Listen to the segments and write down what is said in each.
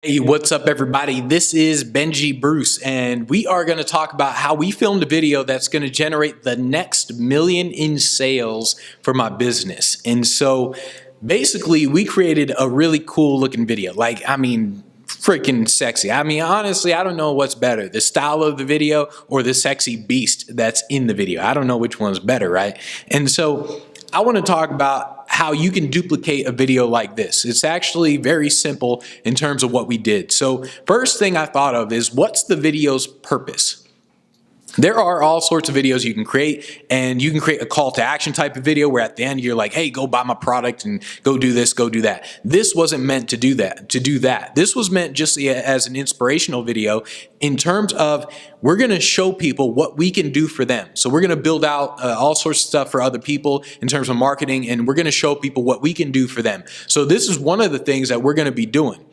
Hey, what's up everybody? This is Benji Bruce and we are going to talk about how we filmed a video that's going to generate the next million in sales for my business. And so basically we created a really cool looking video. Freaking sexy. Honestly, I don't know what's better, the style of the video or the sexy beast that's in the video. I don't know which one's better, right? And so I want to talk about how you can duplicate a video like this. It's actually very simple in terms of what we did. So first thing I thought of is, what's the video's purpose? There are all sorts of videos you can create, and you can create a call to action type of video where at the end you're like, hey, go buy my product and go do this, go do that. This wasn't meant to do that. This was meant just as an inspirational video in terms of, we're going to show people what we can do for them. So we're going to build out all sorts of stuff for other people in terms of marketing, and we're going to show people what we can do for them. So this is one of the things that we're going to be doing.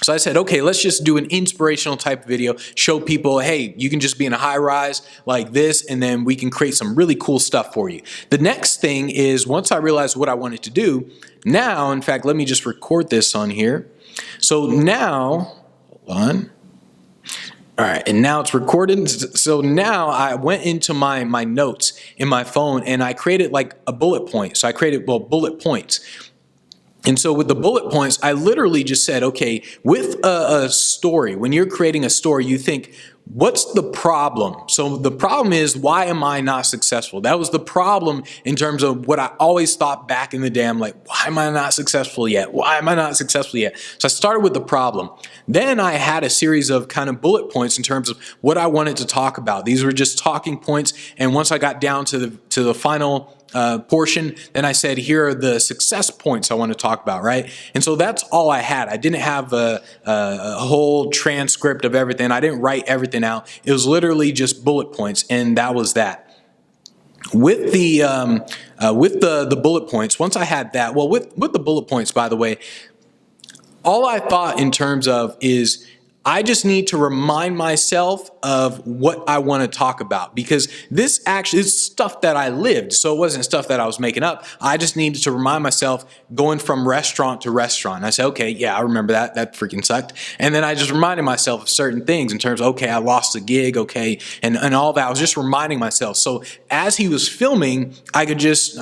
So I said, okay, let's just do an inspirational type of video, show people, hey, you can just be in a high rise like this, and then we can create some really cool stuff for you. The next thing is, once I realized what I wanted to do, now, in fact, let me just record this on here. So now, hold on. All right, and now it's recorded. So now I went into my notes in my phone and I created like a bullet point. So I created, bullet points. And so with the bullet points, I literally just said, okay, with a story, when you're creating a story, you think, what's the problem? So the problem is, why am I not successful? That was the problem in terms of what I always thought back in the day. I'm like, why am I not successful yet? Why am I not successful yet? So I started with the problem. Then I had a series of kind of bullet points in terms of what I wanted to talk about. These were just talking points. And once I got down to the final portion, then I said, here are the success points I want to talk about, right? And so that's all I had. I didn't have a whole transcript of everything. I didn't write everything out. It was literally just bullet points, and that was that. With the bullet points, once I had that, with the bullet points, by the way, all I thought in terms of is, I just need to remind myself of what I want to talk about, because this actually is stuff that I lived. So it wasn't stuff that I was making up. I just needed to remind myself, going from restaurant to restaurant. I said, okay, yeah, I remember that. That freaking sucked. And then I just reminded myself of certain things in terms of, okay, I lost a gig, okay, and all that. I was just reminding myself. So as he was filming, I would just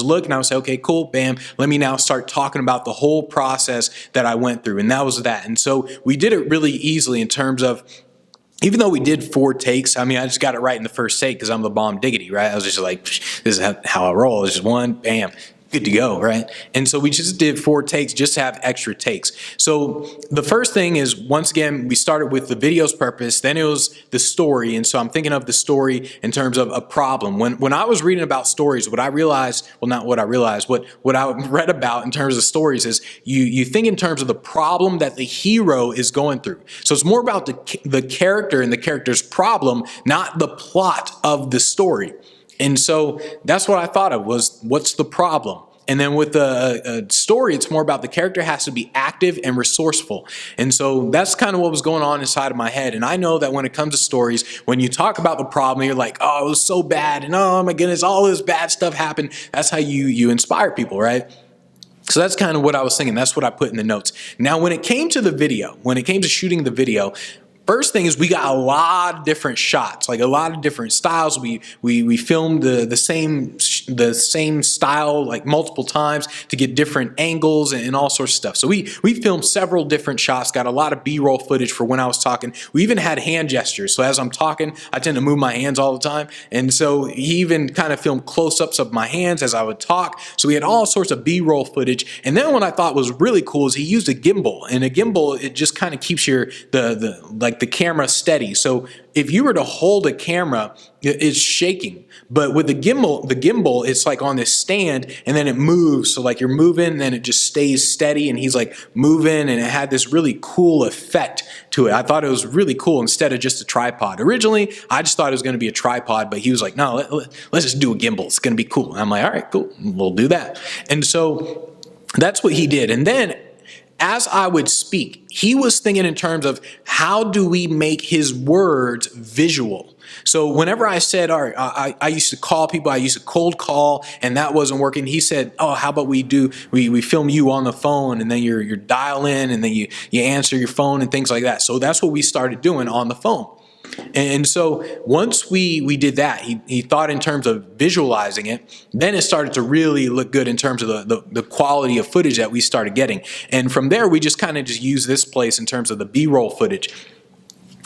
look and I would say, okay, cool, bam. Let me now start talking about the whole process that I went through. And that was that. And so we did it really easily in terms of, even though we did 4 takes, I just got it right in the first take because I'm the bomb diggity, right? I was just like, this is how I roll. It's just one, bam, good to go, right? And so we just did 4 takes just to have extra takes. So the first thing is, once again, we started with the video's purpose, then it was the story. And so I'm thinking of the story in terms of a problem. When I was reading about stories, what I realized, well, not what I realized, what I read about in terms of stories is, you think in terms of the problem that the hero is going through. So it's more about the character and the character's problem, not the plot of the story. And so that's what I thought of, was, what's the problem? And then with the story, it's more about the character has to be active and resourceful. And so that's kind of what was going on inside of my head. And I know that when it comes to stories, when you talk about the problem, you're like, oh, it was so bad. And oh my goodness, all this bad stuff happened. That's how you inspire people, right? So that's kind of what I was thinking. That's what I put in the notes. Now, when it came to the video, when it came to shooting the video, first thing is, we got a lot of different shots, like a lot of different styles. We filmed the same style like multiple times to get different angles and all sorts of stuff. So we filmed several different shots, got a lot of B-roll footage for when I was talking. We even had hand gestures. So as I'm talking, I tend to move my hands all the time. And so he even kind of filmed close-ups of my hands as I would talk. So we had all sorts of B-roll footage. And then what I thought was really cool is he used a gimbal. And a gimbal, it just kind of keeps the camera steady. So if you were to hold a camera, it's shaking. But with the gimbal, it's like on this stand, and then it moves. So like you're moving, and then it just stays steady, and he's like moving, and it had this really cool effect to it. I thought it was really cool instead of just a tripod. Originally, I just thought it was going to be a tripod, but he was like, no, let's just do a gimbal. It's going to be cool. And I'm like, all right, cool. We'll do that. And so that's what he did. And then as I would speak, he was thinking in terms of how do we make his words visual? So whenever I said, all right, I used to call people, I used to cold call, and that wasn't working. He said, oh, how about we film you on the phone, and then you're dial in, and then you answer your phone and things like that. So that's what we started doing on the phone. And so once we did that, he thought in terms of visualizing it, then it started to really look good in terms of the quality of footage that we started getting. And from there, we just kind of just used this place in terms of the B-roll footage.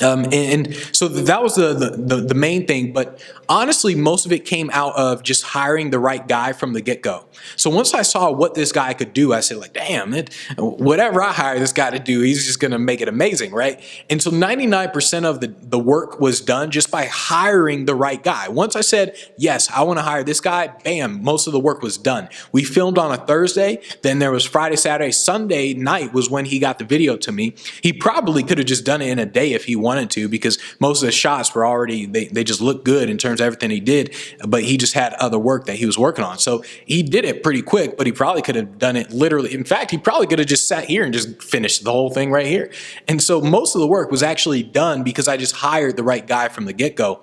And so that was the main thing, but honestly, most of it came out of just hiring the right guy from the get-go. So once I saw what this guy could do, I said like, damn it, whatever I hire this guy to do, he's just going to make it amazing, right? And so 99% of the work was done just by hiring the right guy. Once I said, yes, I want to hire this guy, bam, most of the work was done. We filmed on a Thursday, then there was Friday, Saturday, Sunday night was when he got the video to me. He probably could have just done it in a day if he wanted to, because most of the shots were already, they just looked good in terms of everything he did, but he just had other work that he was working on. So he did it pretty quick, but he probably could have done it literally. In fact, he probably could have just sat here and just finished the whole thing right here. And so most of the work was actually done because I just hired the right guy from the get-go.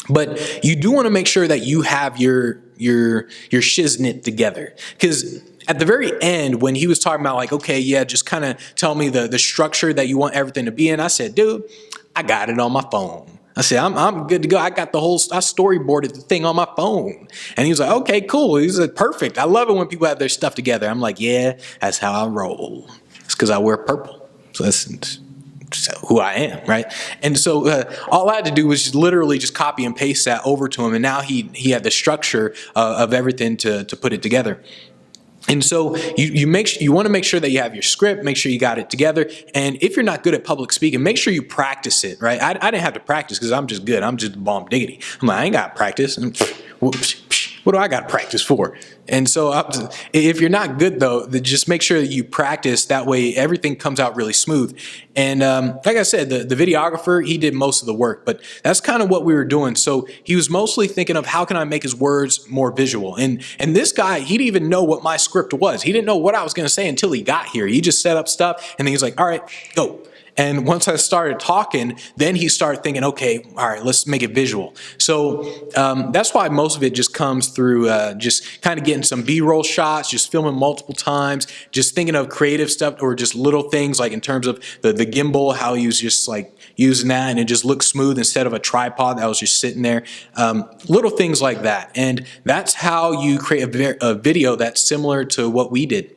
But you do want to make sure that you have your shiznit together, because at the very end, when he was talking about like, okay, yeah, just kind of tell me the structure that you want everything to be in, I said, dude, I got it on my phone. I said, I'm good to go. I got I storyboarded the thing on my phone. And he was like, okay, cool. He said, perfect. I love it when people have their stuff together. I'm like, yeah, that's how I roll. It's because I wear purple. So that's who I am, right? And so all I had to do was just literally just copy and paste that over to him. And now he had the structure of everything to put it together. And so you want to make sure that you have your script, make sure you got it together. And if you're not good at public speaking, make sure you practice it, right? I didn't have to practice because I'm just good. I'm just bomb diggity. I'm like, I ain't got to practice. What do I got to practice for? And so if you're not good, though, then just make sure that you practice. That way everything comes out really smooth. And like I said, the videographer, he did most of the work, but that's kind of what we were doing. So he was mostly thinking of how can I make his words more visual? And this guy, he didn't even know what my script was. He didn't know what I was going to say until he got here. He just set up stuff and then he's like, all right, go. And once I started talking, then he started thinking, okay, all right, let's make it visual. So that's why most of it just comes through just kind of getting some B-roll shots, just filming multiple times, just thinking of creative stuff or just little things like in terms of the gimbal, how he was just like using that and it just looked smooth instead of a tripod that was just sitting there. Little things like that. And that's how you create a video that's similar to what we did.